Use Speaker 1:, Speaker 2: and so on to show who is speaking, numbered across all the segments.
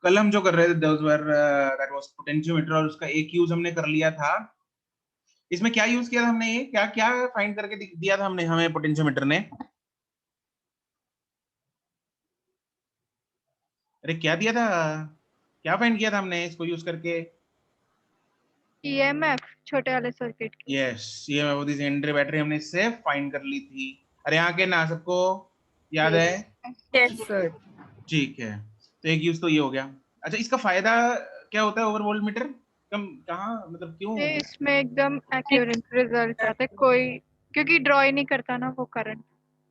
Speaker 1: कल हम जो कर रहे थे दैट वाज पोटेंशियोमीटर, और उसका एक यूज हमने कर लिया था। इसमें क्या यूज किया था हमने, ये क्या क्या फाइंड करके दिया था हमने, हमें पोटेंशियोमीटर ने? अरे क्या दिया था, क्या फाइंड किया था हमने इसको यूज करके?
Speaker 2: ईएमएफ छोटे वाले सर्किट की।
Speaker 1: यस, ये मैं वो सेकेंडरी बैटरी हमने इससे फाइंड कर ली थी। अरे यहाँ के ना सबको याद है?
Speaker 2: Yes sir.
Speaker 1: ठीक है, तो एक यूज तो ये हो गया। अच्छा, इसका फायदा क्या होता है ओवर वोल्टमीटर? कम कहाँ, मतलब क्यों?
Speaker 2: इसमें एकदम एक्यूरेट रिजल्ट आता है, कोई क्योंकि ड्रॉ ही नहीं करता ना वो करंट।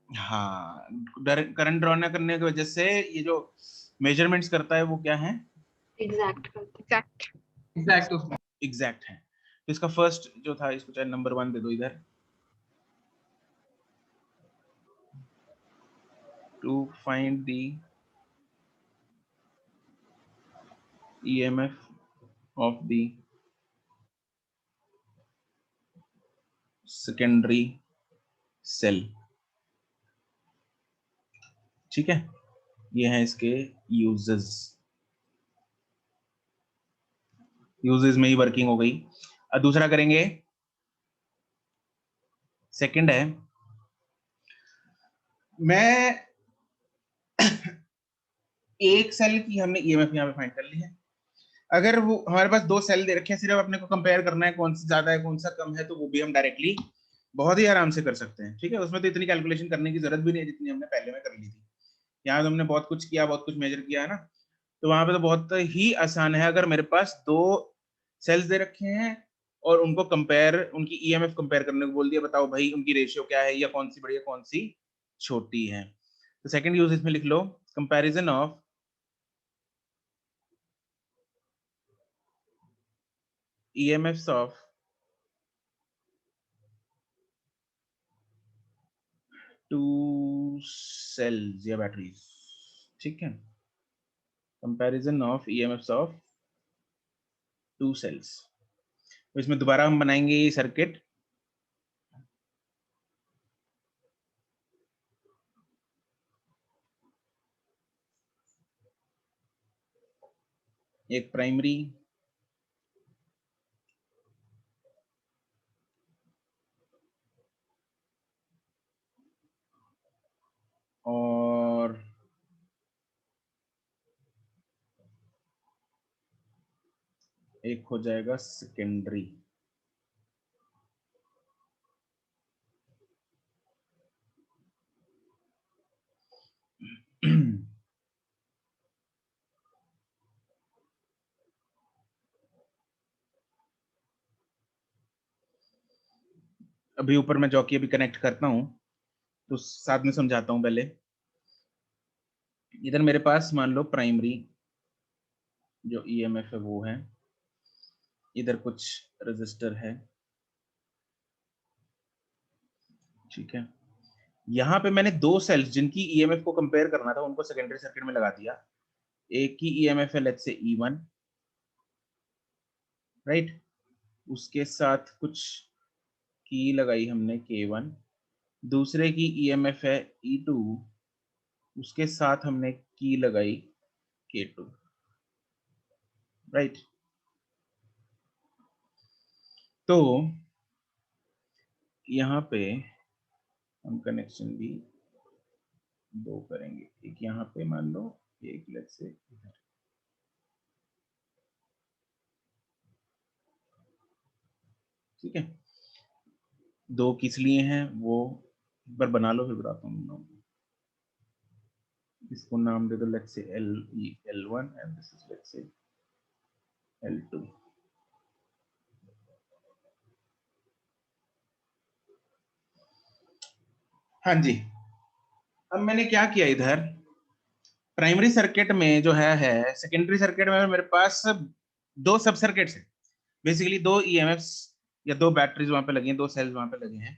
Speaker 1: हाँ, करंट ड्रॉ न करने की वजह से ये जो मेजरमेंट्स करता है वो क्या है?
Speaker 2: एग्जैक्ट।
Speaker 1: एग्जैक्ट है। तो इसका फर्स्ट जो था, इसको चाहे नंबर 1 दे दो इधर, to find the EMF of the secondary cell। ठीक है, ये हैं इसके यूजेस। यूजेस में ही वर्किंग हो गई। अब दूसरा करेंगे, सेकंड है, मैं एक सेल की हमने EMF यहाँ पे फाइंड कर ली है। अगर वो हमारे पास दो सेल दे रखे हैं, सिर्फ अपने को कंपेयर करना है कौन सा ज्यादा है कौन सा कम है, तो वो भी हम डायरेक्टली बहुत ही आराम से कर सकते हैं। ठीक है, उसमें तो इतनी कैलकुलेशन करने की जरूरत भी नहीं है जितनी हमने पहले में कर ली थी। यहाँ तो हमने बहुत कुछ किया, बहुत कुछ मेजर किया है ना, तो वहां पे तो बहुत ही आसान है। अगर मेरे पास दो सेल्स दे रखे हैं और उनको कंपेयर, उनकी EMF कंपेयर करने को बोल दिया, बताओ भाई उनकी रेशियो क्या है, या कौन सी बड़ी है कौन सी छोटी है। तो सेकंड यूज इसमें लिख लो, comparison of EMFs of two cells या बैटरीज। ठीक है, comparison of EMFs of two cells। तो इसमें दोबारा हम बनाएंगे ये सर्किट। एक प्राइमरी और एक हो जाएगा सेकेंडरी। अभी ऊपर मैं जॉकी अभी कनेक्ट करता हूं तो साथ में समझाता हूं। पहले इधर मेरे पास मान लो प्राइमरी जो EMF है वो है, इधर कुछ रजिस्टर है। ठीक है, यहाँ पे मैंने दो सेल्स जिनकी EMF को कंपेयर करना था उनको सेकेंडरी सर्किट में लगा दिया। एक की EMF है लेट्स से E1, राइट, उसके साथ कुछ की लगाई हमने K1। दूसरे की EMF है E2, उसके साथ हमने की लगाई K2, राइट। तो यहाँ पे हम कनेक्शन भी दो करेंगे, एक यहाँ पे मान लो, एक लेट्स से इधर। ठीक है, दो किस लिए हैं वो एक बार बना लो, फिर बताता हूँ। इसको नाम दे दो let's say L1 and this is let's say L2। हाँ जी, अब मैंने क्या किया इधर, प्राइमरी सर्किट में जो है सेकेंडरी सर्किट में मेरे पास दो सब सर्किट्स हैं, बेसिकली दो EMFs या दो बैटरीज वहां पे लगी हैं, दो सेल्स वहां पे लगे हैं।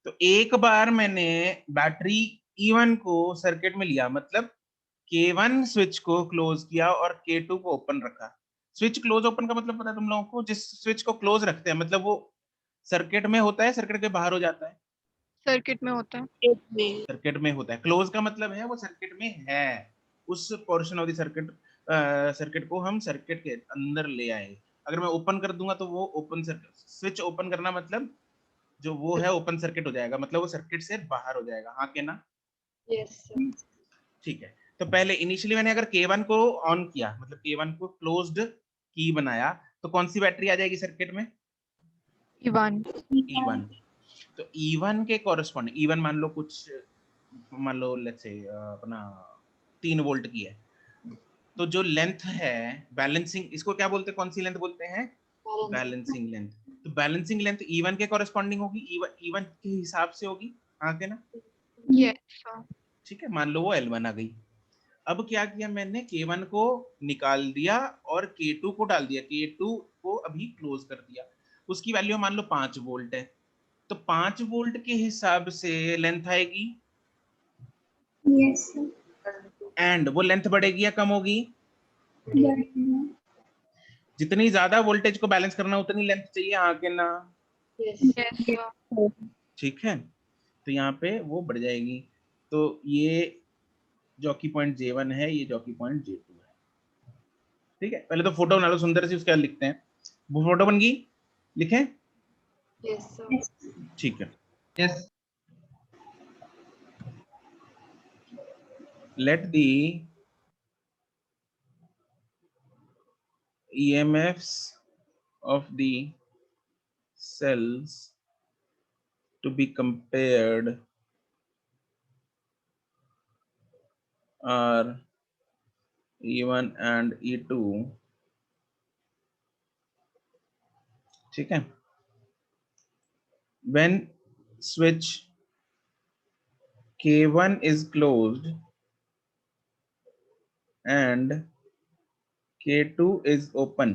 Speaker 1: तो एक बार मैंने बैटरी E1 को सर्किट में लिया, मतलब K1 स्विच को क्लोज किया और K2 को ओपन रखा। स्विच क्लोज ओपन का मतलब पता है तुम लोगों को? जिस स्विच को क्लोज रखते हैं मतलब वो सर्किट में होता है, सर्किट के बाहर हो जाता है?
Speaker 2: सर्किट में होता है।
Speaker 1: सर्किट में होता है। क्लोज का मतलब है वो सर्किट में है, उस portion of the circuit circuit को हम सर्किट के अंदर ले आए। अगर मैं ओपन कर दूंगा तो वो ओपन सर्किट, स्विच ओपन करना मतलब जो वो है ओपन सर्किट हो जाएगा, मतलब वो सर्किट से बाहर हो जाएगा, हाँ के ना?
Speaker 3: Yes sir.
Speaker 1: ठीक है, तो पहले इनिशियली मैंने अगर K1 को ऑन किया, मतलब K1 को क्लोज्ड की बनाया, तो कौन सी बैटरी आ जाएगी सर्किट में?
Speaker 2: E1।
Speaker 1: E1। तो E1 के कॉरेस्पॉन्डिंग, E1 मान लो कुछ, मान लो लेट्स से अपना 3 वोल्ट की है, तो जो लेंथ है बैलेंसिंग, इसको क्या बोलते हैं, कौन सी लेंथ बोलते हैं? Balancing length. तो बैलेंसिंग लेंथ E1 के कॉरेस्पॉन्डिंग होगी, E1 के हिसाब से होगी, हाँ के ना?
Speaker 2: Yes sir.
Speaker 1: ठीक है, मान लो वो L1 आ गई। अब क्या किया मैंने, K1 को निकाल दिया और K2 को डाल दिया, K2 को अभी क्लोज कर दिया, उसकी वैल्यू मान लो 5 वोल्ट है, तो 5 वोल्ट के हिसाब से लेंथ आएगी,
Speaker 3: यस सर।
Speaker 1: एंड वो लेंथ बढ़ेगी या कम होगी? जितनी ज्यादा वोल्टेज को बैलेंस करना उतनी लेंथ चाहिए, हाँ के ना?
Speaker 3: Yes
Speaker 2: yes sir.
Speaker 1: ठीक है, तो यहाँ पे वो बढ़ जाएगी। तो ये जॉकी पॉइंट J1 है, ये जॉकी पॉइंट J2 है। ठीक है, पहले तो फोटो बना लो सुंदर सी, उसके बाद लिखते हैं। वो फोटो बन गई, लिखें?
Speaker 3: Yes sir.
Speaker 1: ठीक है, yes. Let the EMFs of the cells to be compared are E1 and E2। ठीक है, when switch K1 is closed and K2 is open,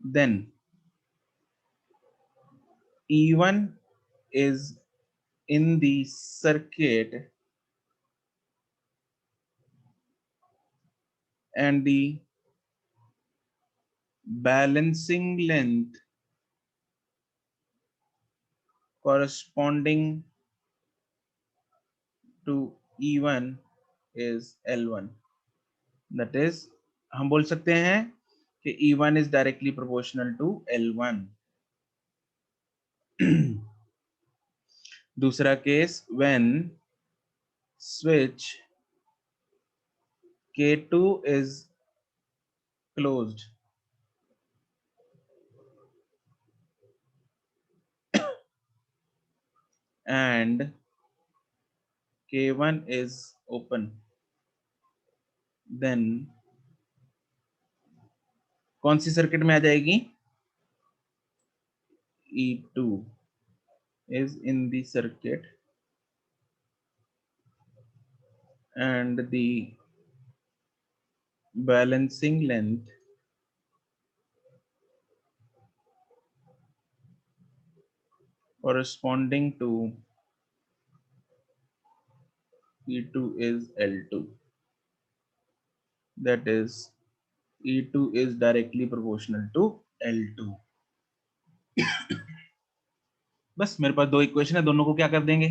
Speaker 1: then E1 is in the circuit and the balancing length corresponding to E1 is L1। That is, हम बोल सकते हैं कि E1 is directly proportional to L1। दूसरा case, when switch K2 is closed and K1 is open, then कौन C circuit में आ जाएगी? E2 is in the circuit and the balancing length corresponding to E2 is L2। That is, E2 is directly proportional to L2। बस मेरे पास 2 equation है, दोनों को क्या कर देंगे?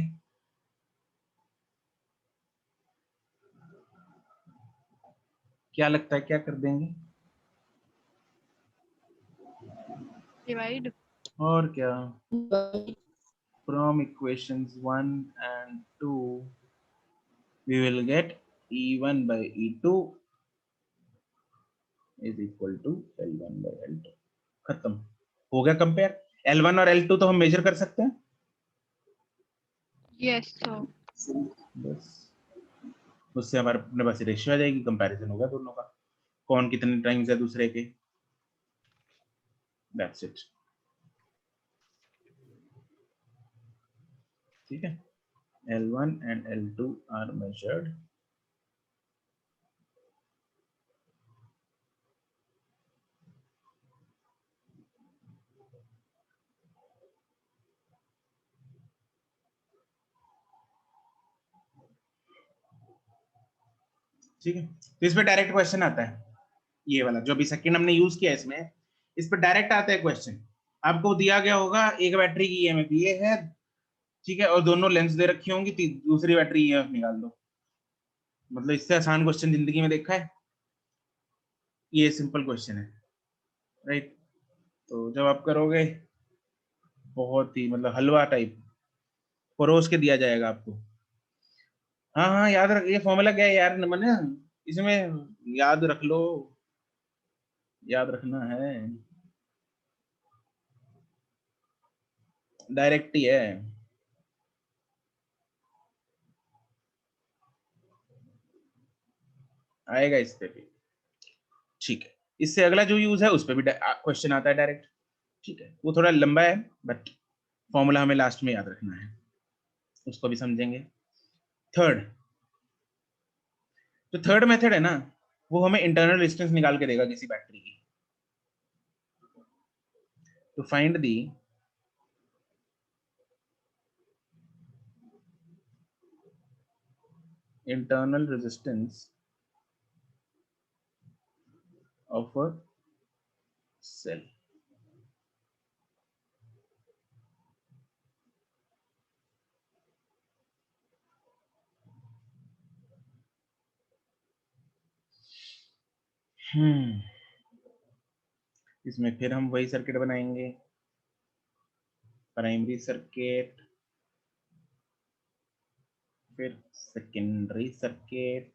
Speaker 1: क्या लगता है क्या कर देंगे?
Speaker 2: डिवाइड।
Speaker 1: और क्या, from equations 1 and 2 we will get E1 by E2 is equal to L1 by L2। खत्म हो गया कंपेयर। L1 और L2 तो हम मेजर कर सकते हैं।
Speaker 2: Yes sir.
Speaker 1: बस उससे हमारे अपने पास रेशियो आ जाएगी, कंपैरिजन होगा दोनों का, कौन कितने टाइम्स है दूसरे के। That's it. ठीक है, L1 and L2 are measured ठीक है, तो इस पे डायरेक्ट क्वेश्चन आता है, ये वाला जो भी सेकंड हमने यूज किया इसमें, इस पे डायरेक्ट आता है क्वेश्चन। आपको दिया गया होगा एक बैटरी की ईएमएफ ये है, ठीक है, और दोनों लेंस दे रखी होंगी, दूसरी बैटरी ईएमएफ निकाल दो। मतलब इससे आसान क्वेश्चन जिंदगी में देखा है? ये सिंपल क्वेश्चन है, राइट? तो जब आप करोगे बहुत ही मतलब हलवा टाइप परोस के दिया जाएगा आपको। हाँ हाँ, याद रख, ये फॉर्मूला क्या है यार मैंने इसमें, याद रख लो, याद रखना है, डायरेक्ट ही है। आएगा इस पे भी, ठीक है। इससे अगला जो यूज है उस पे भी क्वेश्चन आता है डायरेक्ट, ठीक है। वो थोड़ा लंबा है बट फॉर्मूला हमें लास्ट में याद रखना है, उसको भी समझेंगे। थर्ड, जो थर्ड मेथड है ना, वो हमें इंटरनल रेजिस्टेंस निकाल के देगा किसी बैटरी की। तो find the internal resistance of a cell. इसमें फिर हम वही सर्किट बनाएंगे, प्राइमरी सर्किट, फिर secondary circuit,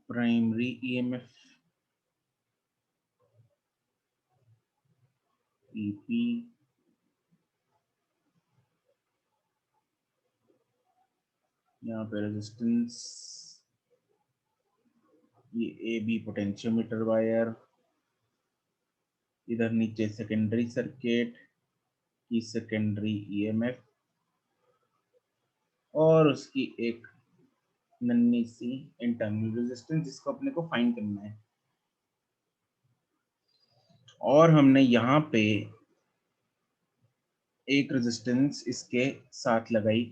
Speaker 1: primary EMF, EP, यहाँ पे रेजिस्टेंस, ये ए बी पोटेंशियोमीटर वायर, इधर नीचे सेकेंडरी सर्किट की सेकेंडरी ईएमएफ, और उसकी एक नन्ही सी इंटरनल रेजिस्टेंस जिसको अपने को फाइंड करना है। और हमने यहाँ पे एक रेजिस्टेंस इसके साथ लगाई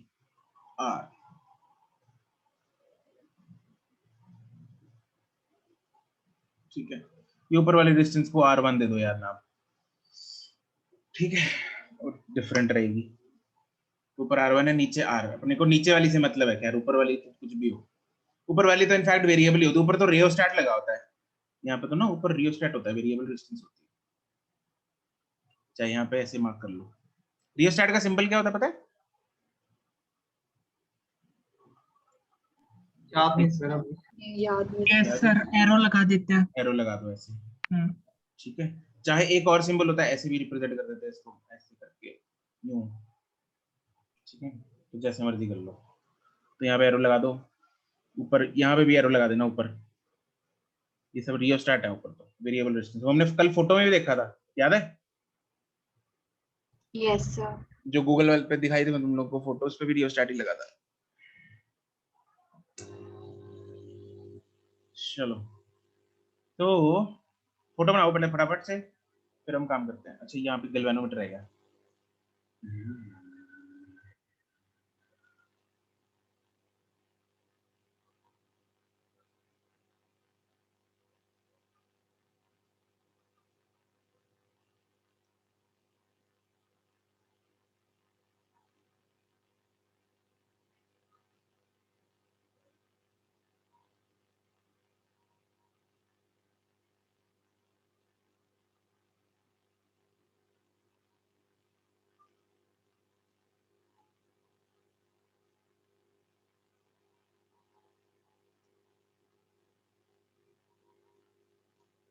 Speaker 1: आर, ठीक है। ये ऊपर वाले रेजिस्टेंस को R1 दे दो यार नाम, ठीक है, और डिफरेंट रहेगी। ऊपर R1 है, नीचे R, अपने को नीचे वाली से मतलब है, खैर ऊपर वाली तो कुछ भी हो, ऊपर वाली तो इनफैक्ट वेरिएबल ही होती है, ऊपर तो रियोस्टैट लगा होता है, यहाँ पे तो ना ऊपर रियोस्टैट होता है, वेरिएबल रेजिस्टेंस होती है। चाहे यहाँ पे ऐसे मार्क कर लो। रियोस्टैट का सिंबल क्या होता है पता है?
Speaker 4: याद नहीं सर अभी।
Speaker 3: याद नहीं।
Speaker 4: यस सर, एरो लगा देते हैं।
Speaker 1: एरो लगा दो ऐसे, ठीक है। चाहे एक और सिंबल होता है, ऐसे भी रिप्रेजेंट कर देते हैं इसको, ऐसे करके यूं, ठीक है। तो जैसे मर्जी कर लो। तो यहाँ पे एरो लगा दो, ऊपर यहाँ पे भी एरो लगा देना ऊपर। ये सब रियोस्टैट है ऊपर, तो वेरिएबल रेजिस्टेंस हमने कल फोटो में भी देखा था, याद है?
Speaker 3: Yes sir.
Speaker 1: जो गूगल वाल पे दिखाई थी मैं तुम लोग को फोटो, उस पे भी रियोस्टैट ही लगा था। चलो, तो फोटो बनाओ पहले फटाफट से, फिर हम काम करते हैं। अच्छा, यहाँ पे गैल्वेनोमीटर रहेगा।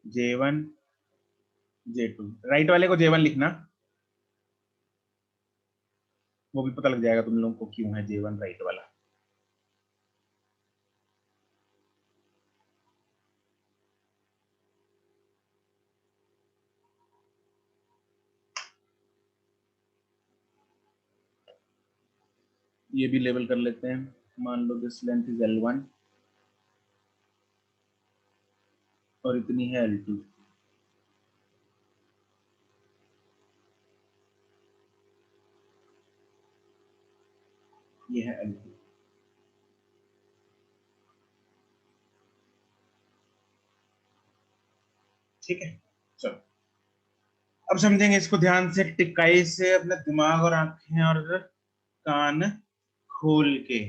Speaker 1: J1 J2, राइट वाले को J1 लिखना, वो भी पता लग जाएगा तुम लोगों को क्यों है J1 राइट वाला। ये भी लेबल कर लेते हैं, मान लो दिस लेंथ इज L1 और इतनी है L2, ये है L2। ठीक है, चलो अब समझेंगे इसको ध्यान से, टिकाई से, अपने दिमाग और आंखें और कान खोल के।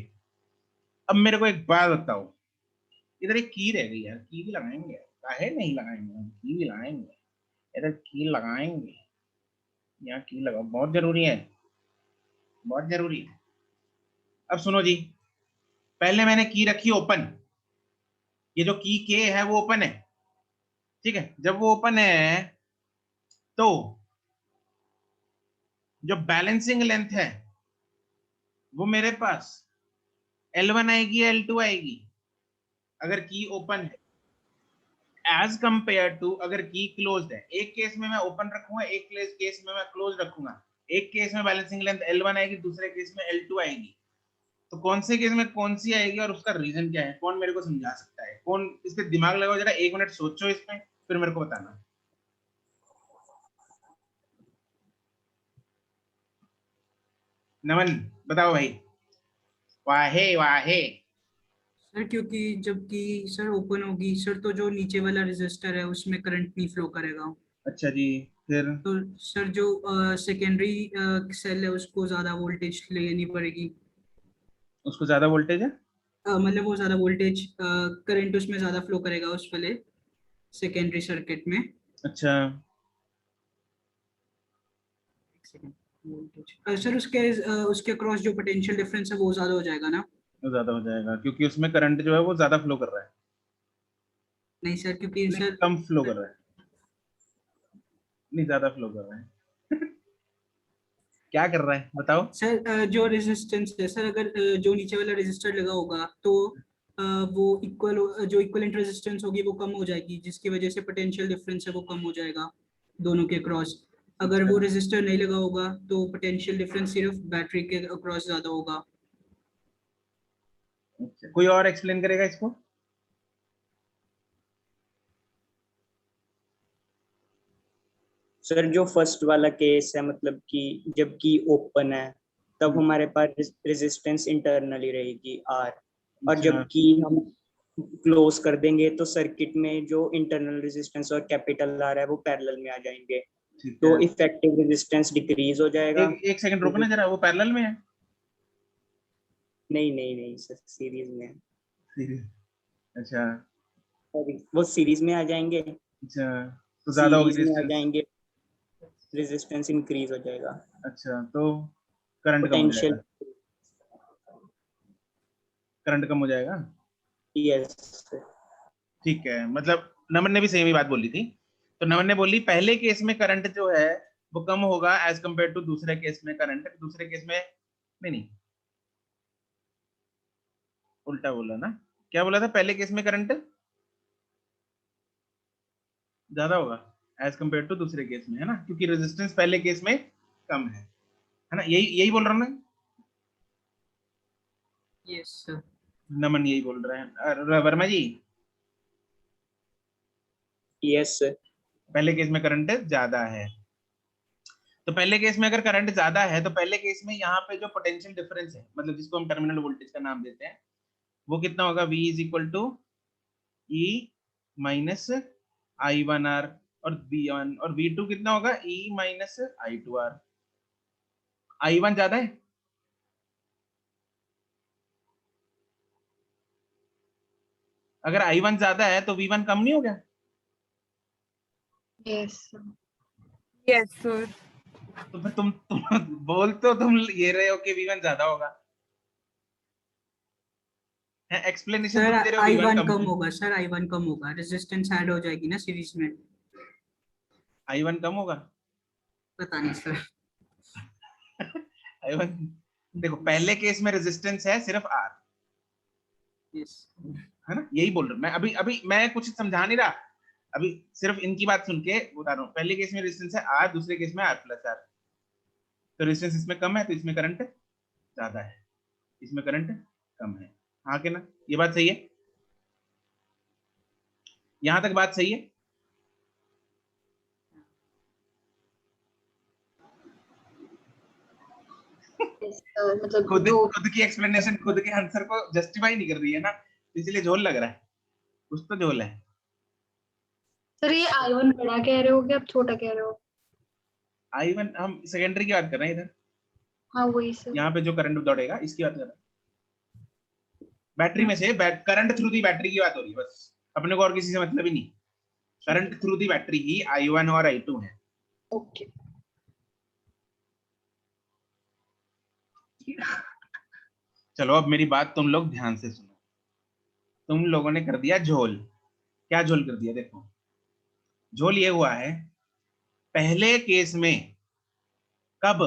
Speaker 1: अब मेरे को एक बात बताओ, इधर एक की रह गई यार, की भी लगाएंगे, काहे नहीं लगाएंगे, हम की भी लगाएंगे, इधर की लगाएंगे, यहाँ की लगाओ, बहुत जरूरी है, बहुत जरूरी है। अब सुनो जी, पहले मैंने की रखी ओपन, ये जो की के है वो ओपन है, ठीक है। जब वो ओपन है तो जो बैलेंसिंग लेंथ है वो मेरे पास L1 आएगी या L2 आएगी, अगर की ओपन है, एज कंपेयर टू अगर की क्लोज्ड है। एक केस में मैं ओपन रखूंगा, एक केस में मैं क्लोज रखूंगा। एक केस में बैलेंसिंग लेंथ L1 आएगी, दूसरे केस में L2 आएगी। तो कौन से केस में कौन सी आएगी और उसका रीजन क्या है, कौन मेरे को समझा सकता है? कौन इस पे दिमाग लगाओ जरा, 1 मिनट सोचो इसमें, फिर मेरे को बताना। नमन बताओ भाई। वाहे वाहे।
Speaker 4: सर क्योंकि जबकि सर ओपन होगी सर, तो जो नीचे वाला रेजिस्टर है उसमें करंट नहीं फ्लो करेगा।
Speaker 1: अच्छा जी, फिर
Speaker 4: तो सर जो सेकेंडरी सेल है उसको ज्यादा वोल्टेज लेनी पड़ेगी।
Speaker 1: उसको ज्यादा वोल्टेज है।
Speaker 4: मतलब वो ज्यादा वोल्टेज करंट उसमें ज्यादा फ्लो करेगा उस वाले सेकेंडरी सर्किट में।
Speaker 1: अच्छा,
Speaker 4: वोल्टेज सर उसके अक्रॉस जो पोटेंशियल डिफरेंस है वो ज्यादा हो जाएगा ना।
Speaker 1: वो ज्यादा हो जाएगा क्योंकि उसमें करंट जो है वो ज्यादा फ्लो कर रहा है।
Speaker 4: नहीं सर, क्योंकि
Speaker 1: नहीं,
Speaker 4: सर
Speaker 1: कम फ्लो कर रहा है, नहीं ज्यादा फ्लो कर रहा है। क्या कर रहा है बताओ।
Speaker 4: सर जो रेजिस्टेंस है सर, अगर जो नीचे वाला रेजिस्टर लगा होगा तो वो जो इक्वलेंट रेजिस्टेंस होगी वो कम हो जाएगी, जिसकी वजह से पोटेंशियल डिफरेंस है वो कम हो जाएगा दोनों के अक्रॉस। अगर
Speaker 1: अच्छा,
Speaker 4: वो रेजिस्टर नहीं लगा होगा तो पोटेंशियल डिफरेंस सिर्फ बैटरी के अक्रॉस ज्यादा होगा।
Speaker 1: अच्छा, कोई और एक्सप्लेन करेगा इसको?
Speaker 5: सर जो फर्स्ट वाला केस है, मतलब कि जब की ओपन है तब हमारे पास रेजिस्टेंस इंटरनली रहेगी R, और
Speaker 1: अच्छा,
Speaker 5: जब की हम क्लोज कर देंगे तो सर्किट में जो इंटरनल रेजिस्टेंस और कैपिटल R है वो पैरेलल में आ जाएंगे,
Speaker 1: ठीक है।
Speaker 5: तो इफेक्टिव रेजिस्टेंस डिक्रीज हो जाएगा।
Speaker 1: एक सेकंड रुकना जरा, वो पैरेलल में है?
Speaker 5: नहीं नहीं नहीं सर, सीरीज में है।
Speaker 1: अच्छा,
Speaker 5: वो सीरीज में आ जाएंगे,
Speaker 1: अच्छा, तो ज्यादा होगी
Speaker 5: सीरीज में आ
Speaker 1: डिस्टेंस।
Speaker 5: जाएंगे, रेजिस्टेंस इंक्रीज हो जाएगा,
Speaker 1: अच्छा, तो करंट कम हो
Speaker 5: पोटेंशियल।
Speaker 1: जाएगा, करंट कम हो जाएगा।
Speaker 5: यस।
Speaker 1: ठीक है, मतलब नमन ने भी सेम ही बात बोली थी। तो नमन ने बोली पहले केस में करंट जो है वो कम होगा एज कंपेयर टू दूसरे केस में करंट, दूसरे केस में नहीं, नहीं, उल्टा बोला ना। क्या बोला था? पहले केस में करंट ज्यादा होगा एज कंपेयर टू दूसरे केस में, है ना, क्योंकि रेजिस्टेंस पहले केस में कम है ना, यही यही बोल रहा हूँ ना?
Speaker 4: Yes sir.
Speaker 1: नमन यही बोल रहे हैं। वर्मा जी,
Speaker 5: यस सर।
Speaker 1: पहले केस में करंट ज्यादा है, तो पहले केस में अगर करंट ज्यादा है तो पहले केस में यहाँ पे जो पोटेंशियल डिफरेंस है, मतलब जिसको हम टर्मिनल वोल्टेज का नाम देते हैं, वो कितना होगा? V is equal to E minus I1R, और V1 और V2 कितना होगा? E minus I2R। I1 ज्यादा है, अगर I1 ज्यादा है तो V1 कम नहीं हो गया?
Speaker 3: Yes, sir.
Speaker 2: Yes sir.
Speaker 1: तो फिर तुम बोल तो तुम ये रहे हो कि V1 ज्यादा होगा, एक्सप्लेनेशन
Speaker 4: सर
Speaker 1: तुम दे रहे हो
Speaker 4: आई
Speaker 1: V1
Speaker 4: वन
Speaker 1: कम
Speaker 4: कम
Speaker 1: है।
Speaker 4: होगा, सर आई वन कम होगा, रेजिस्टेंस ऐड हो जाएगी ना सीरीज में।
Speaker 1: I1 कम होगा।
Speaker 4: पता नहीं सर।
Speaker 1: I1 देखो, पहले केस में रेजिस्टेंस है सिर्फ R,
Speaker 4: यस।
Speaker 1: है ना, यही बोल रहा हूँ मैं। अभी अभी मैं कुछ समझा नहीं रहा, अभी सिर्फ इनकी बात सुन के बता रहा हूँ। पहले केस में रेजिस्टेंस है R, दूसरे केस में R प्लस R, तो रेजिस्टेंस इसमें कम है तो इसमें करंट ज्यादा है, इसमें करंट कम है। हाँ के ना, ये बात सही है? यहां तक बात सही है?
Speaker 3: Yes, sir. मतलब
Speaker 1: खुद
Speaker 3: जो
Speaker 1: खुद की एक्सप्लेनेशन खुद के आंसर को जस्टिफाई नहीं कर रही है ना, इसलिए झोल लग रहा है, कुछ तो झोल है।
Speaker 3: सर ये I1 बड़ा कह रहे हो कि आप छोटा कह रहे हो?
Speaker 1: I1 हम सेकेंडरी की बात कर रहे हैं इधर,
Speaker 3: हाँ वही सर।
Speaker 1: यहाँ पे जो करंट दौड़ेगा इसकी बात कर रहे हैं। बैटरी में से करंट थ्रू दी बैटरी की बात हो रही है बस, अपने को और किसी से मतलब ही नहीं। Current through the battery he I1 और I2 है।
Speaker 3: ओके।
Speaker 1: चलो अब मेरी बात तुम लोग ध्यान से सुनो। तुम लोगों ने कर दिया झोल। क्या झोल कर दिया? देखो झोल ये हुआ है, पहले केस में कब,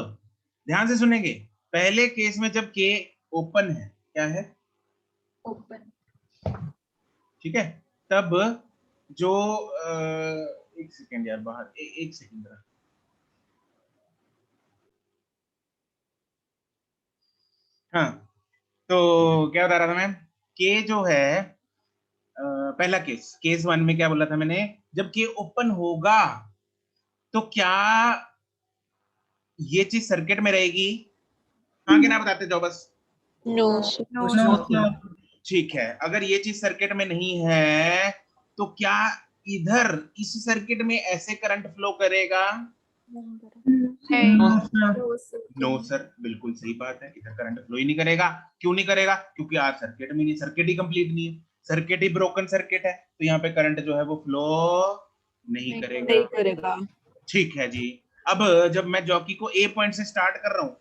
Speaker 1: ध्यान से सुनेंगे, पहले केस में जब के ओपन है, क्या है?
Speaker 3: ओपन।
Speaker 1: ठीक है, तब जो एक सेकेंड यार बाहर, एक सेकेंड। हाँ, तो क्या बता रहा था मैं, के जो है पहला केस 1 में क्या बोला था मैंने, जब के ओपन होगा तो क्या ये चीज सर्किट में रहेगी? हाँ कि ना बताते जाओ बस।
Speaker 6: नो
Speaker 2: नो
Speaker 1: ठीक है, अगर ये चीज सर्किट में नहीं है तो क्या इधर इस सर्किट में ऐसे करंट फ्लो करेगा? नो सर, बिल्कुल सही बात है, इधर करंट फ्लो ही नहीं करेगा। क्यों नहीं करेगा? क्योंकि आज सर्किट में नहीं, सर्किट ही कंप्लीट नहीं है, सर्किट ही ब्रोकन सर्किट है, तो यहाँ पे करंट जो है वो फ्लो नहीं करेगा। ठीक है जी। अब जब मैं जॉकी को ए पॉइंट से स्टार्ट कर रहा हूँ,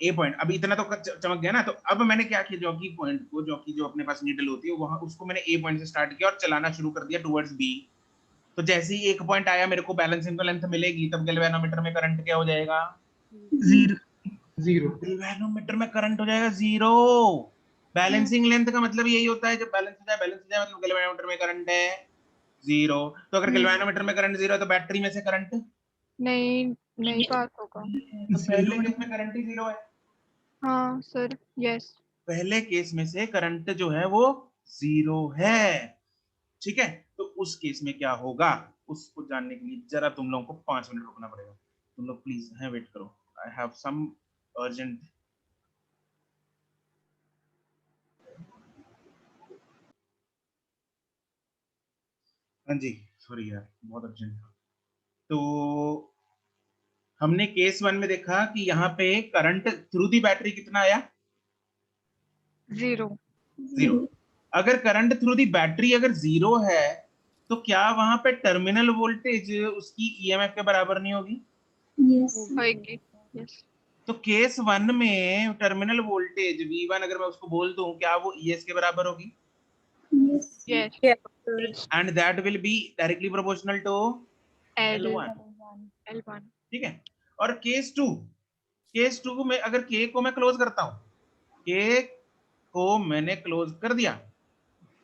Speaker 1: ए पॉइंट अभी इतना तो चमक गया ना, तो अब मैंने क्या किया, जॉकी पॉइंट को, जॉकी जो अपने पास नीडल होती है वहां, उसको मैंने ए पॉइंट से स्टार्ट किया और चलाना शुरू कर दिया टुवर्ड्स बी। तो जैसे ही एक पॉइंट आया मेरे को बैलेंसिंग को लेंथ मिलेगी, तब गैल्वेनोमीटर में करंट क्या हो जाएगा? जीरो। गैल्वेनोमीटर में करंट हो जाएगा जीरो। बैलेंसिंग लेंथ का मतलब यही होता है, जब बैलेंस हो जाए मतलब गैल्वेनोमीटर में करंट है जीरो। तो अगर गैल्वेनोमीटर में करंट जीरो है तो बैटरी में से करंट
Speaker 2: नहीं पास होगा।
Speaker 1: तो पहले केस में करंट ही जीरो है।
Speaker 2: हाँ सर, यस।
Speaker 1: पहले केस में से करंट जो है वो जीरो है। ठीक है, तो उस केस में क्या होगा उसको जानने के लिए जरा तुम लोगों को 5 मिनट रुकना पड़ेगा। तुम लोग प्लीज है वेट करो, आई हैव सम अर्जेंट। हाँ जी, सॉरी यार बहुत अर्जेंट था। तो हमने केस 1 में देखा कि यहाँ पे करंट थ्रू दी बैटरी कितना आया?
Speaker 2: जीरो।
Speaker 1: अगर करंट थ्रू दी बैटरी अगर जीरो है तो क्या वहां पे टर्मिनल वोल्टेज उसकी ईएमएफ के बराबर नहीं होगी?
Speaker 2: होगी, यस।
Speaker 1: तो केस 1 में टर्मिनल वोल्टेज V1 अगर मैं उसको बोल दूं, क्या वो ES के बराबर होगी?
Speaker 2: Yes.
Speaker 1: And that will be directly proportional to L1।
Speaker 2: L1।
Speaker 1: ठीक है, और केस 2 में अगर K को मैं क्लोज करता हूं, K को मैंने क्लोज कर दिया,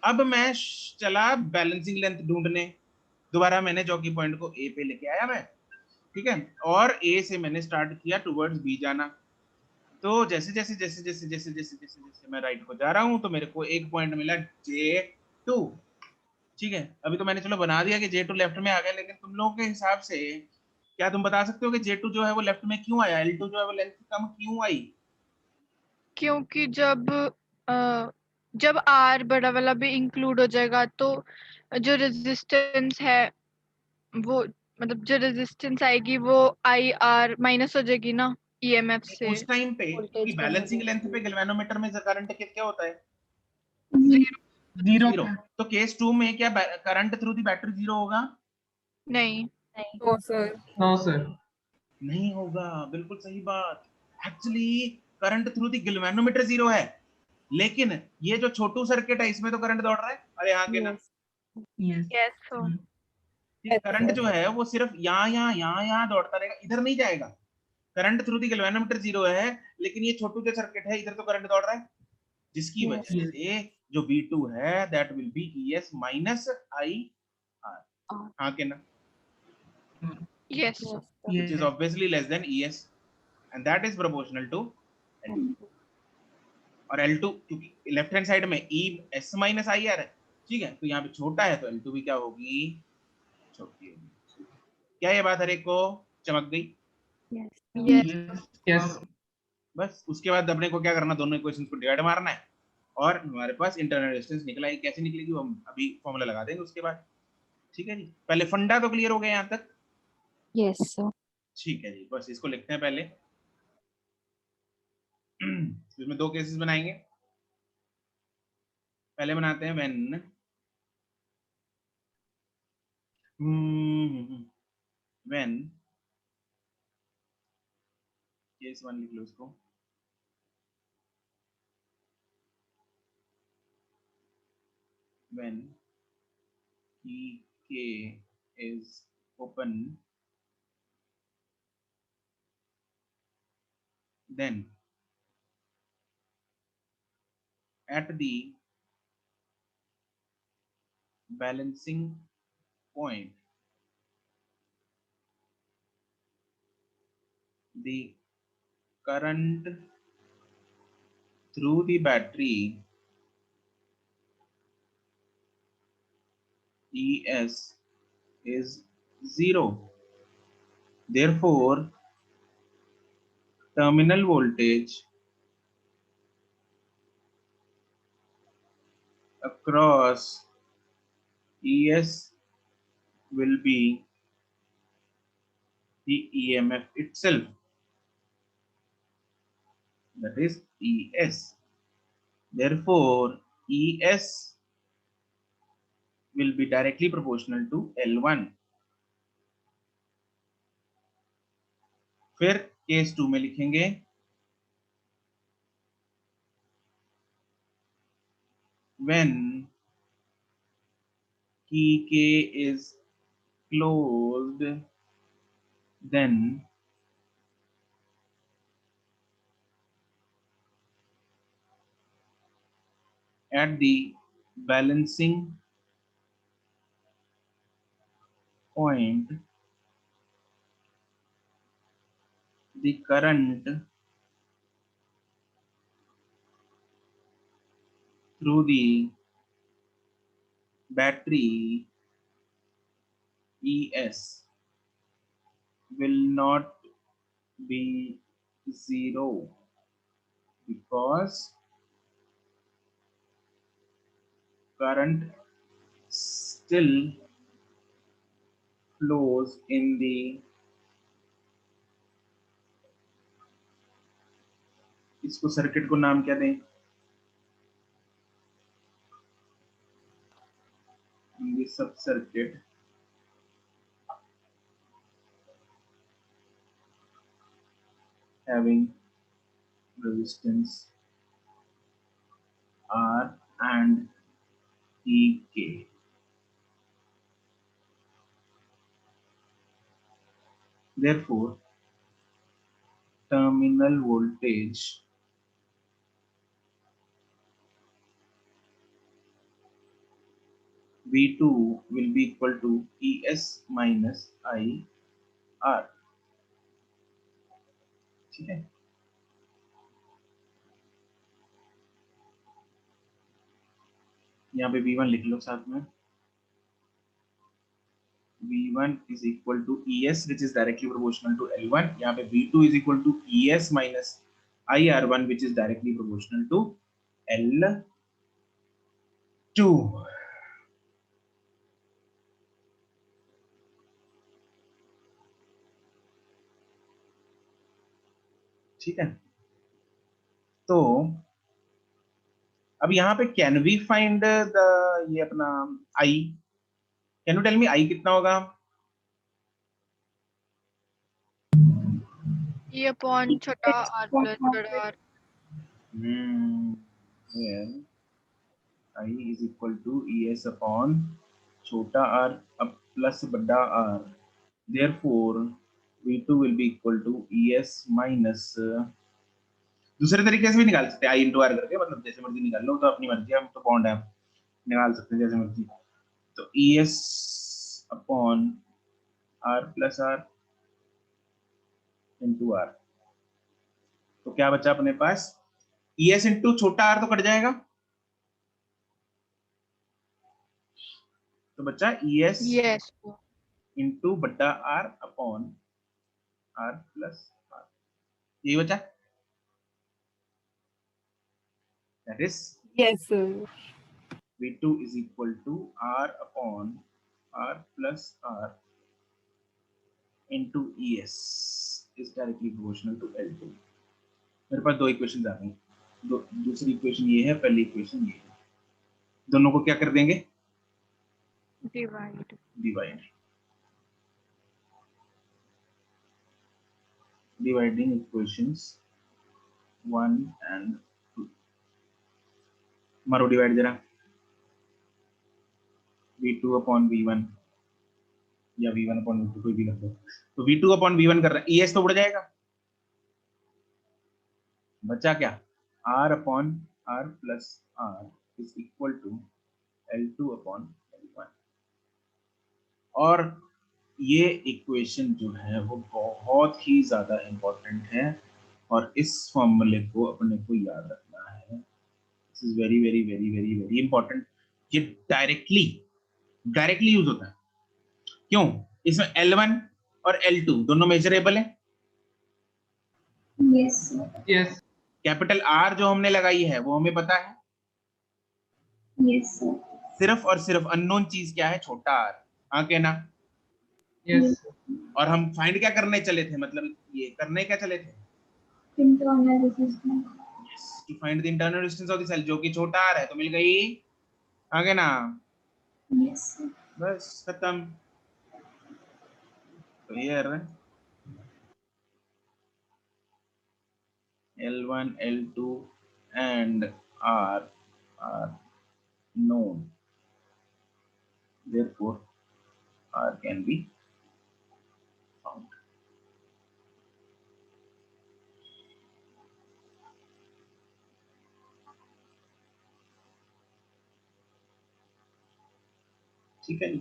Speaker 1: अब मैं चला बैलेंसिंग लेंथ ढूंढने, दोबारा मैंने जॉकी पॉइंट को A पे लेके आया मैं, ठीक है, और A से मैंने स्टार्ट किया टुवर्ड्स B जाना। तो जैसे जैसे जैसे जैसे जैसे जैसे जैसे जैसे मैं राइट को जा रहा हूं तो मेरे को एक पॉइंट मिला J2। ठीक है, अभी तो मैंने चलो बना दिया कि J2 लेफ्ट में आ गया, लेकिन तुम लोगों के हिसाब से क्या तुम बता सकते हो कि J2 जो है वो लेफ्ट में क्यों आया, L2 जो है वो लेंथ कम क्यों आई?
Speaker 2: क्योंकि जब R बड़ा वाला भी इंक्लूड हो जाएगा तो जो रेजिस्टेंस है वो, मतलब जो रेजिस्टेंस आएगी वो IR माइनस हो जाएगी ना EMF से।
Speaker 1: उस टाइम पे क्योंकि बैलेंसिंग लेंथ पे गैल्वेनोमीटर में करंट क्या होता है? जीरो। तो केस 2 में क्या current through the battery zero होगा?
Speaker 2: नहीं।
Speaker 1: नहीं होगा, बिल्कुल सही बात। Actually current through the galvanometer zero है, लेकिन ये जो छोटू सर्किट है इसमें तो करंट दौड़ रहा है। अरे हाँ के ना?
Speaker 2: यस।
Speaker 1: करंट जो है वो सिर्फ यहाँ दौड़ता रहेगा, इधर नहीं जाएगा। Current through the galvanometer zero है, लेकिन ये छोटू जो सर्किट है इधर तो करंट दौड़ रहा है, जिसकी वजह से जो V2 है that will B ES minus IR। हाँ के ना?
Speaker 2: Yes.
Speaker 1: Which is obviously less than ES and that is proportional to L2। और L2 क्योंकि लेफ्ट हैंड साइड में ES माइनस IR है, ठीक है, तो यहाँ पे छोटा है तो L2 भी क्या होगी? छोटी होगी। क्या ये बात हर एक को चमक गई?
Speaker 2: यस।
Speaker 1: बस उसके बाद अपने को क्या करना, दोनों इक्वेशंस को डिवाइड मारना है और हमारे पास इंटरनल रेजिस्टेंस निकला है। कैसे निकलेगी वो हम अभी फॉर्मूला लगा देंगे उसके बाद। ठीक है जी, पहले फंडा तो क्लियर हो गया यहाँ तक।
Speaker 6: Yes, sir.
Speaker 1: ठीक है जी, बस इसको लिखते हैं पहले। इसमें दो केसेस बनाएंगे। पहले बनाते हैं व्हेन व्हेन केस 1 लिख लो इसको। When K is open, then at the balancing point, the current through the battery ES is 0. Therefore, terminal voltage across ES will be the EMF itself, that is ES. Therefore, ES will be directly proportional to L1. फिर case 2 में लिखेंगे when key K is closed, then at the balancing point, the current through the battery ES will not be 0 because current still flows in the, इसको circuit को नाम क्या दें, in the sub circuit having resistance R and EK. Therefore, terminal voltage V2 will be equal to ES minus IR. ठीक है, यहाँ पे V1 लिख लो साथ में। V1 is equal to ES which is directly proportional to L1. यहाँ पे V2 is equal to ES minus IR1 which is directly proportional to L2. ठीक है, तो अब यहाँ पे कैन वी फाइंड द, ये अपना I, can you tell me I कितना होगा?
Speaker 2: E upon छोटा r plus बड़ा r.
Speaker 1: Here I is equal to ES upon छोटा r अब प्लस बड़ा r. Therefore V2 will be equal to ES minus, दूसरे तरीके से भी निकाल सकते हैं I into R करके, मतलब जैसे मर्जी निकाल लो, तो अपनी मर्जी, हम तो बॉन्ड है, निकाल सकते हैं जैसे मर्जी। तो ES upon R plus R into R, तो क्या बचा अपने पास, ES into छोटा r तो कट जाएगा, तो बचा ES
Speaker 2: Yes.
Speaker 1: into बटा R upon R plus R, यही बचा। that is
Speaker 6: Yes, sir.
Speaker 1: V2 is equal to R upon R plus R into ES is directly proportional to L2। मेरे पास दो इक्वेशंस आ गई, दूसरी इक्वेशन ये है, पहली इक्वेशन ये है, दोनों को क्या कर देंगे,
Speaker 2: डिवाइड।
Speaker 1: डिवाइडिंग इक्वेशंस 1 and 2, मारो डिवाइड जरा, V2 upon V1 या V1 upon V2 कोई भी कर दो, तो V2 upon V1 कर रहे हैं, ES तो उड़ जाएगा, बचा क्या, R upon R plus R is equal to L2 upon L1। और ये इक्वेशन जो है वो बहुत ही ज्यादा इंपॉर्टेंट है और इस फॉर्मूले को अपने को याद रखना है। This is very very very very very important. ये डायरेक्टली यूज होता है। क्यों? इसमें L1 और L2 दोनों मेजरेबल है।
Speaker 3: Yes
Speaker 6: Yes.
Speaker 1: कैपिटल R जो हमने लगाई है वो हमें पता है।
Speaker 3: यस
Speaker 1: सिर्फ और सिर्फ अननोन चीज क्या है, छोटा r। हाँ के ना?
Speaker 6: Yes.
Speaker 1: और हम फाइंड क्या करने चले थे, मतलब ये करने क्या चले थे,
Speaker 3: internal resistance.
Speaker 1: To find the internal resistance of the cell, जो कि छोटा r है, तो मिल गई। आगे ना?
Speaker 3: यस
Speaker 1: बस खत्म। तो here L1 L2 and R are known, therefore R can be found। ठीक है जी,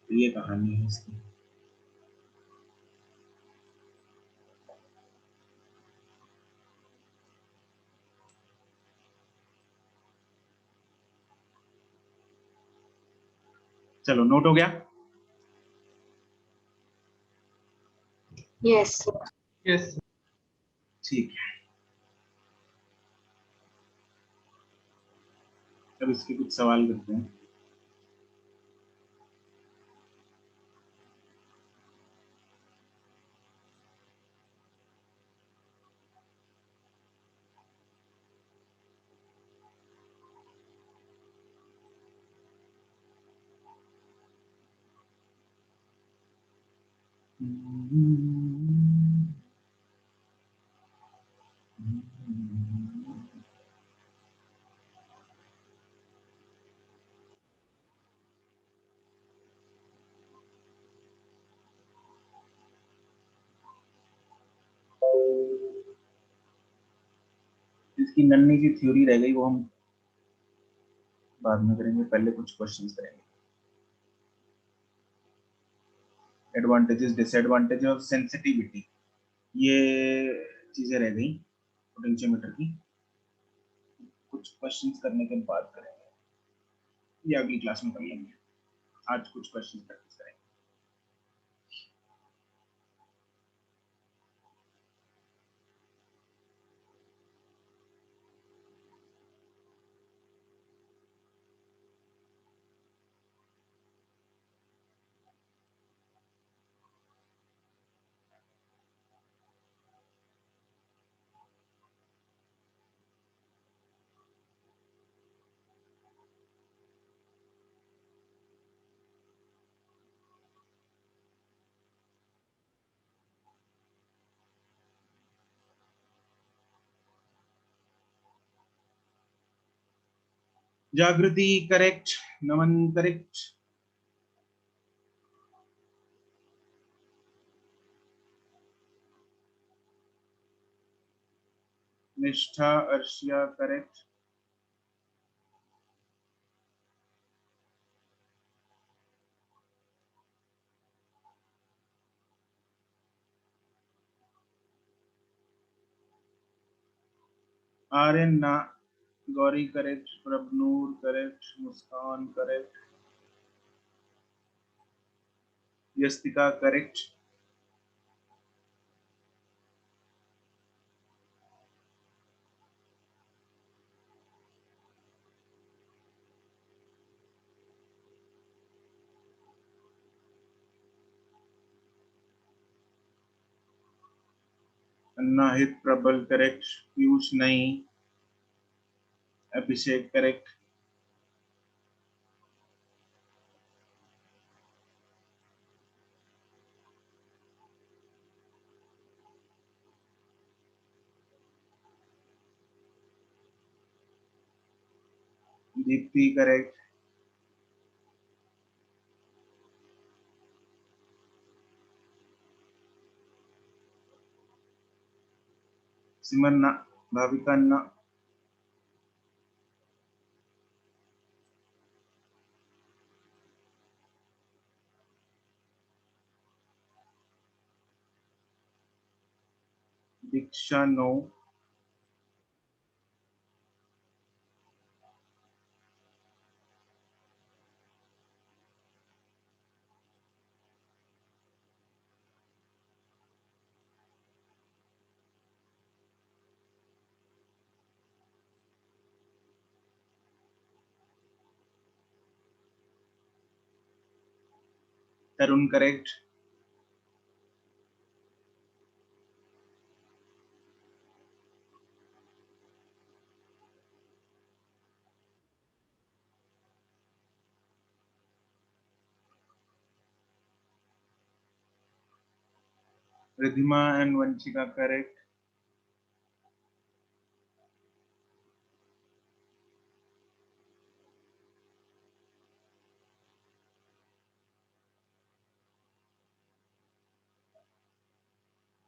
Speaker 1: तो ये कहानी है इसकी। चलो नोट हो गया?
Speaker 3: Yes
Speaker 6: Yes.
Speaker 1: ठीक है, अब इसके कुछ सवाल करते हैं। इसकी नन्ही सी थ्योरी रह गई, वो हम बाद में करेंगे, पहले कुछ क्वेश्चंस करेंगे। एडवांटेजेस डिसएडवांटेज ऑफ सेंसिटिविटी, ये चीजें रह गई पोटेंशियोमीटर की, कुछ क्वेश्चंस करने के बाद करेंगे, ये अगली क्लास में कर लेंगे। आज कुछ क्वेश्चंस प्रैक्टिस करेंगे। जागृति करेक्ट, नमन करेक्ट, निष्ठा अर्शिया करेक्ट, आर्यन ना, Gauri correct, Prabhnoor correct, Muskan correct, Yastika correct, Nahid Prabal correct, Piyush नहीं, अभिषेक करेक्ट, दीप्ति करेक्ट, सिमर ना, भाविका ना, Diksha no, Tarun correct, Ridhima and Vanshika correct,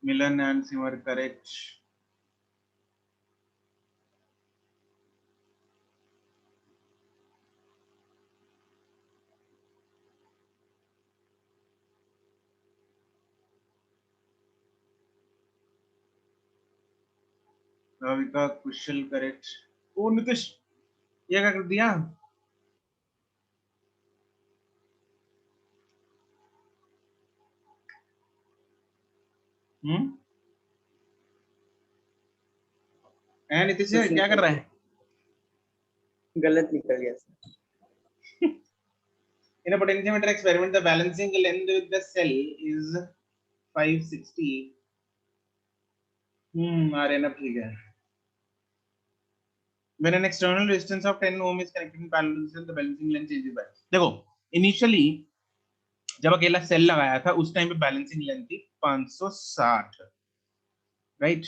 Speaker 1: Milan and Simar correct, Bhavika Kushal correct. ओ नितिश, ये क्या कर दिया? नितिश क्या कर रहा है?
Speaker 5: गलत निकल गया sir.
Speaker 1: In a potentiometer experiment, the balancing length with the cell is 560. RNF ठीक है. When an external resistance of 10 ohm is connected in parallel resistance, the balancing length changes by. देखो, initially जब अकेला सेल लगाया था उस time पे balancing length थी 560, राइट?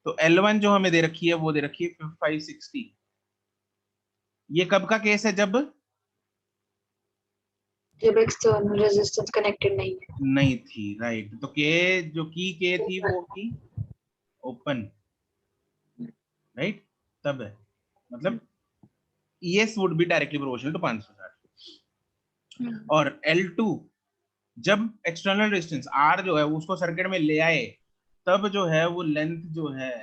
Speaker 1: तो L1 जो हमें दे रखी है वो दे रखी है 560. ये कब का केस है? जब
Speaker 3: एक्सटर्नल रेजिस्टेंस कनेक्टेड नहीं
Speaker 1: थी, राइट? तो के जो की के थी वो थी ओपन, राइट? तब है, मतलब ES would be directly proportional to 560. और L2 जब एक्सटर्नल रेजिस्टेंस R जो है उसको सर्किट में ले आए, तब जो है वो लेंथ जो है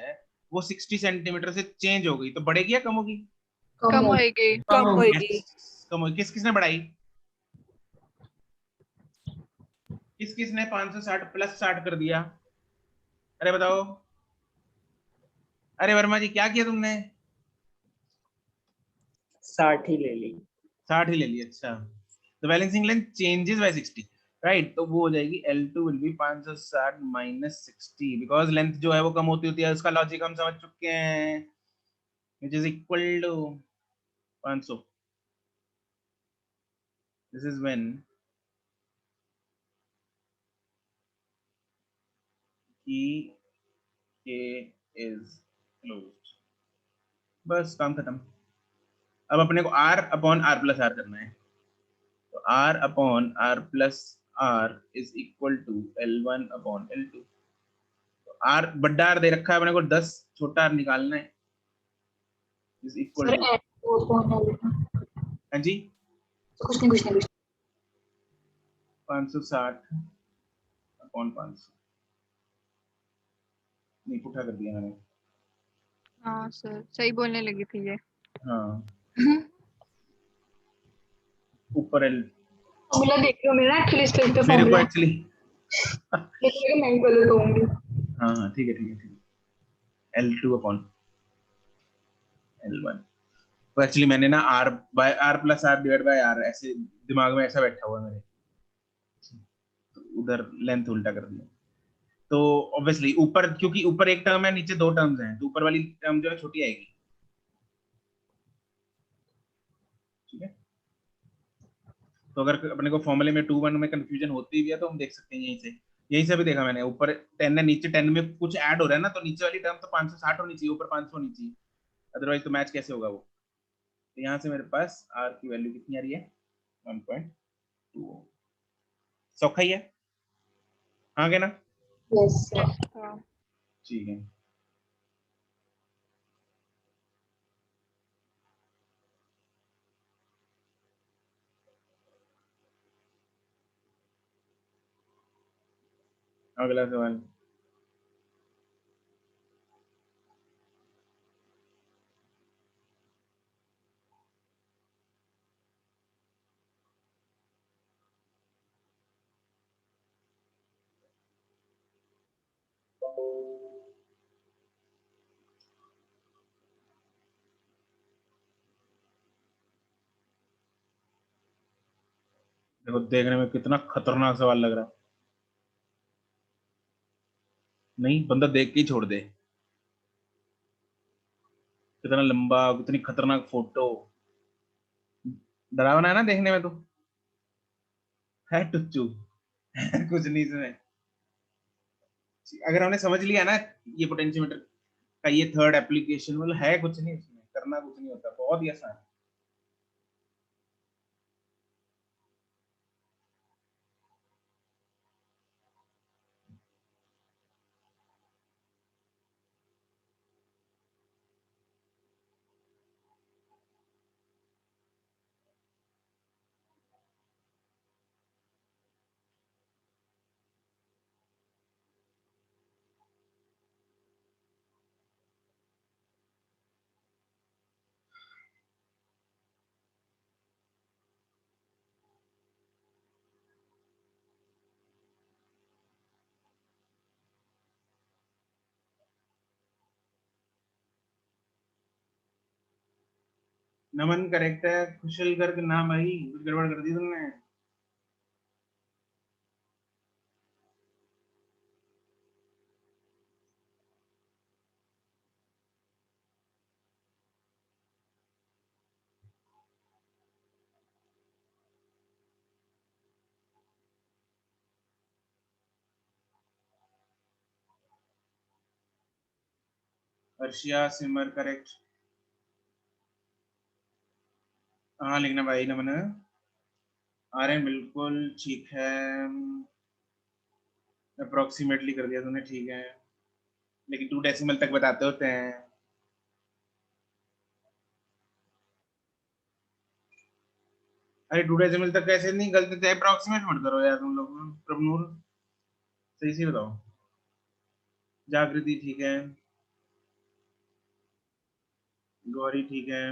Speaker 1: वो 60 सेंटीमीटर से चेंज हो गई. तो बढ़ेगी या कम होगी?
Speaker 2: कम होएगी.
Speaker 1: कम होगी. किसने बढ़ाई? किसने 560 प्लस 60 कर दिया? अरे बताओ. अरे वर्मा जी क्या किया तुमने?
Speaker 5: 60 ही ले ली.
Speaker 1: 60 ही ले ली. अच्छा, तो balancing length changes by 60, right? तो वो हो जाएगी L2 will be 560 minus 60, because length जो है वो कम होती है. उसका लॉजिक हम समझ चुके हैं, which is equal to 500. This is when K is closed. बस काम खत्म. अब अपने को R upon R plus R करना है. तो R upon R plus R is equal to L1 upon L2. तो R बड़ा R दे रखा है अपने को 10, छोटा R निकालना है, इज इक्वल टू, हाँ जी,
Speaker 3: कुछ नहीं
Speaker 1: 560 अपॉन 500. नहीं पुठा कर दिया मैंने.
Speaker 2: हाँ सर, सही बोलने लगी थी ये.
Speaker 1: हाँ, ऊपर L
Speaker 3: फॉर्मूला देख लो मेरा एक्चुअली स्टेज पे
Speaker 1: मेरे को
Speaker 3: फॉर्मूला
Speaker 1: एक्चुअली.
Speaker 3: लेकिन मैं गलत होंगी.
Speaker 1: हाँ ठीक है. L2 upon L1. तो एक्चुअली मैंने ना R by R plus R divide by R ऐसे दिमाग में ऐसा बैठा हुआ है मेरे, तो उधर लेंथ उल्टा कर दिया. तो ऑब्वियसली ऊपर, क्योंकि ऊपर एक टर्म है नीचे दो टर्म्स हैं, तो ऊपर वाली टर्म जो है छोटी आएगी, ठीक है। तो अगर अपने को फॉर्मूले में 2 1 में कंफ्यूजन होती भी है तो हम देख सकते हैं यहीं से भी देखा मैंने, ऊपर 10 है नीचे 10 में कुछ ऐड हो रहा है ना, तो नीचे वाली टर्म तो 560 होनी चाहिए, ऊपर 500 होनी चाहिए, अदरवाइज तो मैच कैसे होगा वो। तो यहाँ से मेरे पास r की वैल्यू कितनी आ रही है 1.2, सौखा ही है, हाँ क्या ना,
Speaker 3: यस सर।
Speaker 2: हाँ।
Speaker 1: ठीक है। अगला सवाल, देखो देखने में कितना खतरनाक सवाल लग रहा है, नहीं बंदा देख के ही छोड़ दे, कितना लंबा, कितनी खतरनाक फोटो, डरावना है ना देखने में, तो है टुच्चू कुछ नहीं इसमें। अगर हमने समझ लिया ना ये पोटेंशियोमीटर का ये थर्ड एप्लीकेशन, मतलब है कुछ नहीं इसमें, करना कुछ नहीं होता, बहुत ही आसान है। नमन करेक्ट है, कुशल गर्ग ना भाई, कुछ गड़बड़ कर दी तुमने। अर्शिया सिमर करेक्ट, हाँ लिखना भाई नमन, आ रहे हैं बिल्कुल ठीक है, अप्रोक्सीमेटली कर दिया तूने, ठीक है, लेकिन 2 डेसिमल तक बताते होते हैं। अरे 2 डेसिमल तक कैसे नहीं गलती थे, अप्रोक्सीमेट मत करो यार तुम लोग, प्रभनूर सही से बताओ। जागृति ठीक है, गौरी ठीक है,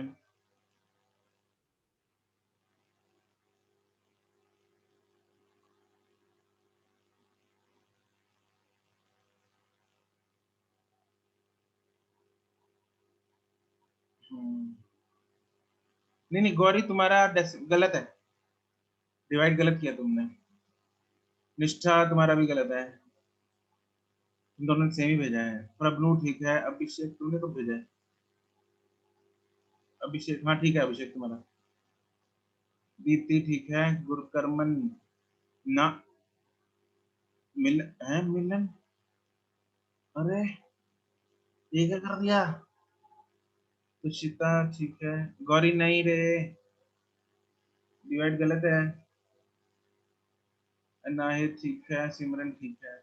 Speaker 1: नहीं नहीं गौरी तुम्हारा गलत है, डिवाइड गलत किया तुमने, निष्ठा तुम्हारा भी गलत है, तुम दोनों ने सेम ही भेजा है। प्रभनु ठीक है, अभिषेक तुमने कब भेजा है, अभिषेक हाँ ठीक है, अभिषेक तुम्हारा, दीप्ति ठीक है, गुरुकर्मन ना, मिलन, अरे ये क्या कर दिया, सुशिता ठीक है, गौरी नहीं रे, डिवाइड गलत है, नाहिद ठीक है, सिमरन ठीक है,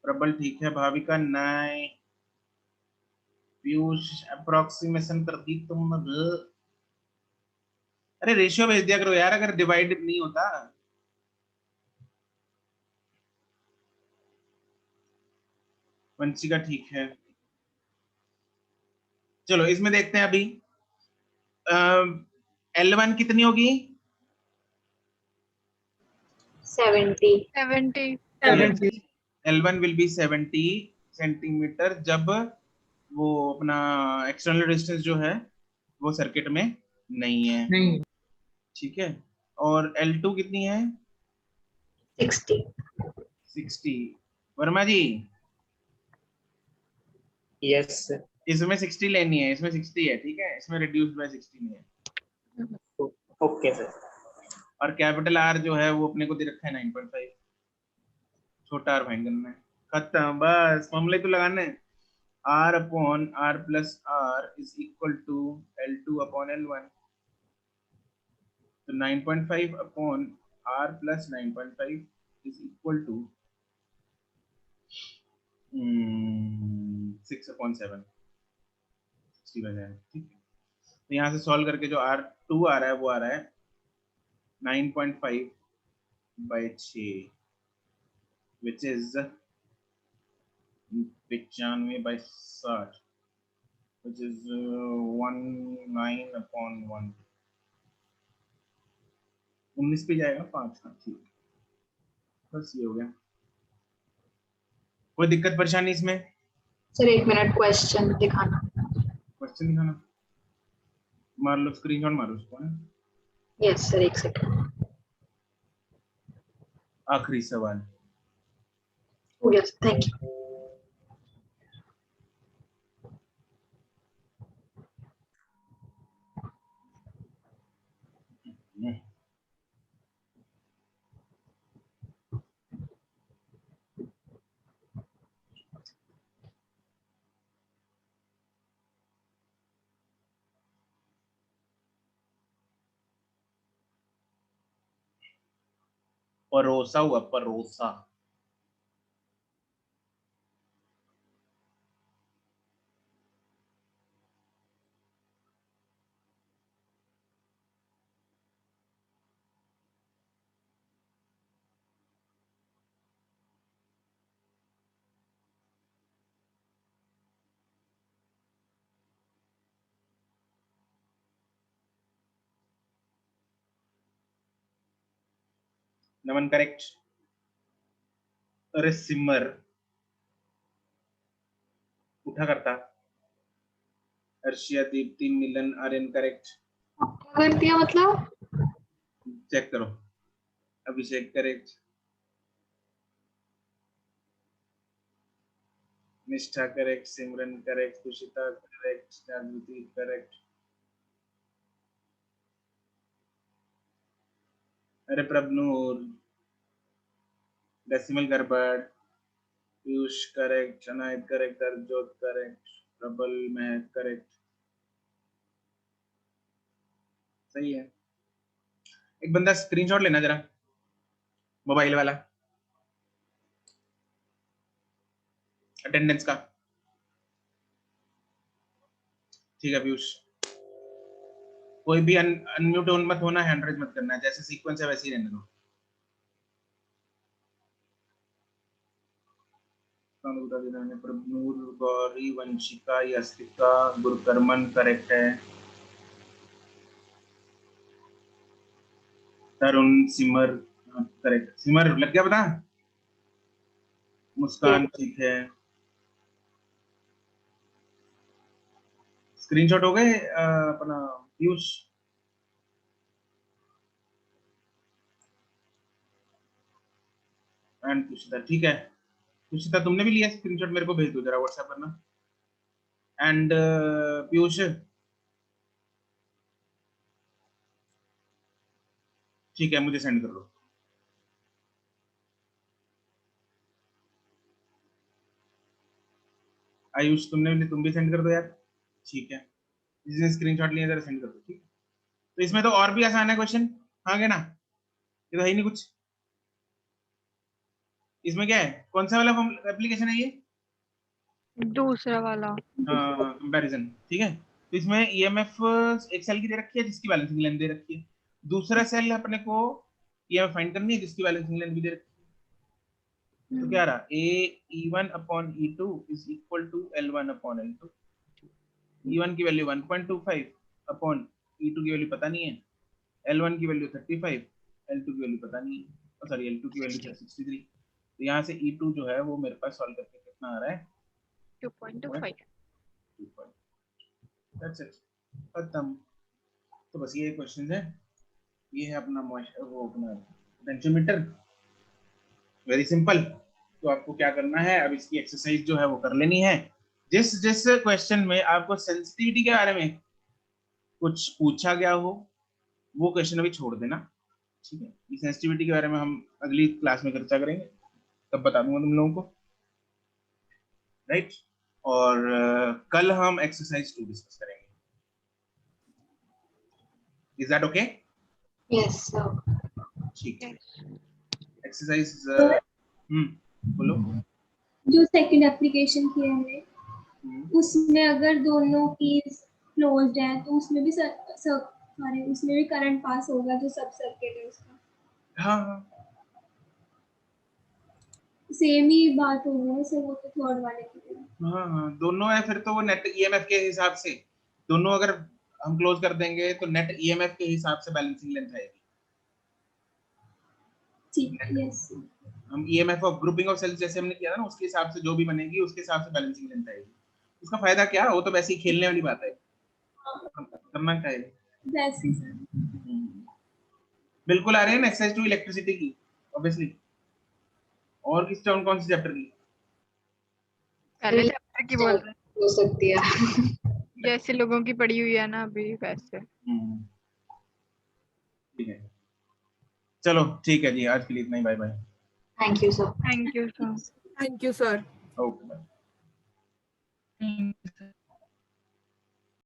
Speaker 1: प्रबल ठीक है, भाविका नहीं, पीयूष अप्रोक्सीमेशन कर दी तुम, अरे रेशियो भेज दिया करो यार अगर डिवाइड नहीं होता। वंशिका ठीक है, चलो इसमें देखते हैं अभी, L1 कितनी होगी,
Speaker 3: 70।
Speaker 2: 70।
Speaker 6: Seventy.
Speaker 1: L1 will be 70 centimetre जब वो अपना एक्सटर्नल रेजिस्टेंस जो है वो सर्किट में नहीं है,
Speaker 6: नहीं,
Speaker 1: ठीक है। और L2 कितनी है?
Speaker 3: 60।
Speaker 1: 60। वर्मा जी
Speaker 5: यस
Speaker 1: इसमें 60 लेनी है, इसमें 60 है, ठीक है, इसमें रिड्यूस्ड बाय 60 नहीं है।
Speaker 5: Okay sir.
Speaker 1: और कैपिटल R जो है वो अपने को दे रखा है 9.5, छोटा R फाइंड करना है, खत्म, बस फॉर्मूले तो लगाना है। R upon R plus R is equal to L2 upon L1, तो 9.5 upon R plus 9.5 is equal to 6 upon 7, 60 बन जाएगा, ठीक है। तो यहाँ से सॉल्व करके जो R2 आ रहा है वो आ रहा है 9.5 by 6 which is 95 by 60 which is 19 upon 1, 19 पे जाएगा 5, हाँ ठीक, बस ये हो गया। कोई दिक्कत परेशानी इसमें?
Speaker 3: सर 1 मिनट क्वेश्चन दिखाना।
Speaker 1: क्वेश्चन दिखाना, मार लो स्क्रीनशॉट मारो उसको, है
Speaker 3: यस सर 1 सेकंड।
Speaker 1: आखिरी सवाल।
Speaker 3: हो गया सर, थैंक यू। परोसा हुआ, परोसा। नमन करेक्ट। अरे सिमर उठा करता। अर्शिया, दीप्ति, मिलन, आर्यन करेक्ट। क्या कर दिया मतलब?
Speaker 1: चेक करो। Abhishek correct, Nishtha correct, Simran correct, Sushita correct, Jagriti correct. अरे प्रभनूर, डेसिमल गड़बड़, Piyush correct, Anayat correct, Harjot correct, Prabal Mahak correct, सही है। एक बंदा स्क्रीनशॉट लेना जरा, मोबाइल वाला, अटेंडेंस का, ठीक है पीयूष। कोई भी अनम्यूट मत होना, हैंड रेज मत करना, जैसे सीक्वेंस है वैसे ही रहने दो। प्रभनूर, गौरी, वंशिका, यस्तिका, गुरुकर्मन करेक्ट है, तरुण, सिमर करेक्ट, सिमर लग गया पता। मुस्कान ठीक है। स्क्रीनशॉट हो गए अपना पीयूष? एंड पुष्पिता ठीक है। पुष्पिता तुमने भी लिया स्क्रीनशॉट, मेरे को भेज दो जरा व्हाट्सएप पर ना। एंड पीयूष ठीक है, मुझे सेंड कर दो। आयुष तुम भी सेंड कर दो यार, ठीक है। जिसने स्क्रीनशॉट लिया जरा सेंड कर दो, ठीक है। तो इसमें तो और भी आसान है क्वेश्चन, हाँ क्या ना, ये तो है ही नहीं कुछ। इसमें क्या है, कौन सा वाला एप्लीकेशन है ये?
Speaker 2: दूसरा वाला।
Speaker 1: कंपैरिजन, ठीक है। तो इसमें ईएमएफ एक सेल की दे रखी है जिसकी बैलेंसिंग लेंथ दे रखी है, दूसरा सेल अपने को ईएमएफ फाइंड करनी है जिसकी बैलेंसिंग लेंथ भी दे रखी है। तो क्या रहा, ए E1 upon E2 is equal to L1 upon L2। E1 की वैल्यू 1.25 अपॉन E2 की वैल्यू पता नहीं है, L1 की वैल्यू 35, L2 की वैल्यू पता नहीं है, सॉरी L2 की वैल्यू 63। तो यहाँ से E2 जो है वो मेरे पास सॉल्व करके कितना आ रहा है,
Speaker 2: 2.25।
Speaker 1: That's it. खत्म। तो बस ये क्वेश्चन है, ये है अपना वो अपना पोटेंशियोमीटर, वेरी सिंपल। तो आपको क्या करना है, अब इसकी एक्सरसाइज जो है वो कर लेनी है। जिस जिस क्वेश्चन में आपको सेंसिटिविटी के बारे में कुछ पूछा गया हो वो क्वेश्चन अभी छोड़ देना, ठीक है। ये सेंसिटिविटी के बारे में हम अगली क्लास में चर्चा करेंगे, तब बता दूंगा तुम लोगों को, राइट। और कल हम एक्सरसाइज 2 डिस्कस करेंगे। Is that okay?
Speaker 3: Yes sir.
Speaker 1: ठीक है। एक्सरसाइज बोलो।
Speaker 7: जो सेकंड एप्लीकेशन की है हमने, उसमें अगर दोनों कीज क्लोज्ड है तो उसमें भी उसमें भी करंट पास होगा जो सब सर्किट है उसका।
Speaker 1: हाँ
Speaker 7: सेम ही बात होगी ना सर, वो तो थर्ड वाले की तरह।
Speaker 1: हाँ दोनों है, फिर तो वो नेट ईएमएफ के हिसाब से दोनों अगर हम क्लोज कर देंगे तो नेट ईएमएफ के हिसाब से बैलेंसिंग लेंथ आएगी।
Speaker 7: ठीक, यस।
Speaker 1: हम EMF of grouping of cells जैसे हमने किया था ना, उसके हिसाब से जो भी बनेगी उसके हिसाब से बैलेंसिंग लेंथ आएगी। उसका फायदा क्या, वो तो वैसे ही खेलने वाली बात है, करना क्या है
Speaker 7: वैसे सर।
Speaker 1: बिल्कुल आ रहे हैं ना एक्सरसाइज 2 इलेक्ट्रिसिटी की, ऑब्वियसली। और किस कौन सी चैप्टर की?
Speaker 2: पहले चैप्टर की बोल रहे हैं,
Speaker 3: हो सकती है।
Speaker 2: जैसे लोगों की पड़ी हुई है ना अभी वैसे।
Speaker 1: ठीक है, चलो ठीक है जी, आज के लिए इतना ही। Bye bye.
Speaker 3: Thank you sir.
Speaker 2: Thank you sir.
Speaker 6: Thank you, sir.
Speaker 1: Okay bye.